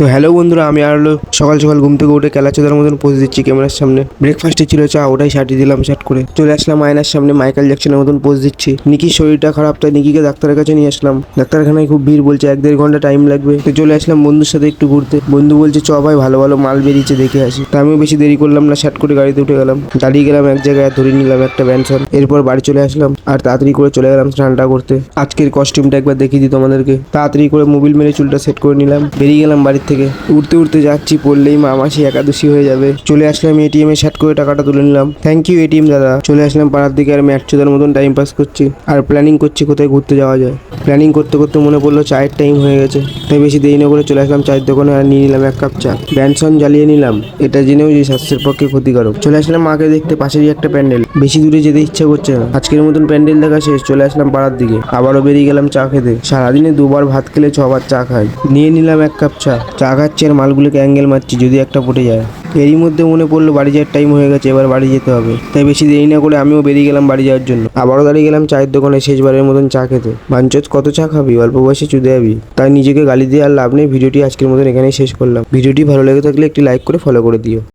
তো হ্যালো বন্ধুরা, আমি আর হলো সকাল সকাল ঘুম থেকে উঠে কেলাচোদার মতন পোজ দিচ্ছি ক্যামেরার সামনে। ব্রেকফাস্টে ছিল চা, ওটাই সাটিয়ে দিলাম শার্ট করে। চলে আসলাম আয়নার সামনে, মাইকেল জ্যাকসনের মতন পোজ দিচ্ছি। নিকির শরীরটা খারাপ, তাই নিকিকে ডাক্তারের কাছে নিয়ে আসলাম। ডাক্তারখানায় খুব ভিড়, বলছে 1-1.5 ঘন্টা টাইম লাগবে। তো চলে আসলাম বন্ধুর সাথে একটু ঘুরতে। বন্ধু বলছে চ ভাই, ভালো ভালো মাল বেরিয়েছে দেখে আসি। তা আমিও বেশি দেরি করলাম না, শার্ট করে গাড়িতে উঠে গেলাম। দাঁড়িয়ে গেলাম এক জায়গায়, আর ধরে নিলাম একটা ব্যানসন। এরপর বাড়ি চলে আসলাম আর তাড়াতাড়ি করে চলে গেলাম স্নানটা করতে। আজকের কস্টিউমটা একবার দেখিয়ে দিই তোমাদেরকে। তাড়াতাড়ি করে মোবিল মেরে চুলটা সেট করে নিলাম, বেরিয়ে গেলাম বাড়ির থেকে। উঠতে উঠতে যাচ্ছি, পড়লেই মা মাসি একাদশী হয়ে যাবে। চলে আসলাম এটিএম এ, শার্ট করে টাকাটা তুলে নিলাম। থ্যাংক ইউ এটিএম দাদা। চলে আসলাম পাড়ার দিকে, আর ম্যাট চোদার মতন টাইম পাস করছি আর প্ল্যানিং করছি কোথায় ঘুরতে যাওয়া যায়। প্ল্যানিং করতে করতে মনে পড়লো চায়ের টাইম হয়ে গেছে, তাই বেশি দেরি না করে চলে আসলাম চায়ের দোকানে আর নিয়ে নিলাম 1 কাপ চা। ব্যানসন জ্বালিয়ে নিলাম, এটা জেনেও যে স্বাস্থ্যের পক্ষে ক্ষতিকারক। চলে আসলাম মাকে দেখতে, পাশেরই একটা প্যান্ডেল। বেশি দূরে যেতে ইচ্ছা করছে না, আজকের মতন প্যান্ডেল দেখা শেষ। চলে আসলাম পাড়ার দিকে, আবারও বেরিয়ে গেলাম চা খেতে। সারাদিনে 2বার ভাত খেলে 6বার চা খাই। নিয়ে নিলাম 1 কাপ চা। চা খাচ্ছি আর মালগুলোকে অ্যাঙ্গেল মারছি, যদি একটা পটে যায়। এরই মধ্যে মনে পড়লো বাড়ি যাওয়ার টাইম হয়ে গেছে, এবার বাড়ি যেতে হবে। তাই বেশি দেরি না করে আমিও বেরিয়ে গেলাম বাড়ি যাওয়ার জন্য। আবারও দাঁড়িয়ে গেলাম চায়ের দোকানে, শেষবারের মতন চা খেতে। বাঞ্চোত কত চা খাবি, অল্প বয়সে চুদে যাবি। তাই নিজেকে গালি দিয়ে আর লাভ নেই। ভিডিওটি আজকের মতন এখানেই শেষ করলাম। ভিডিওটি ভালো লেগে থাকলে একটি লাইক করে ফলো করে দিও।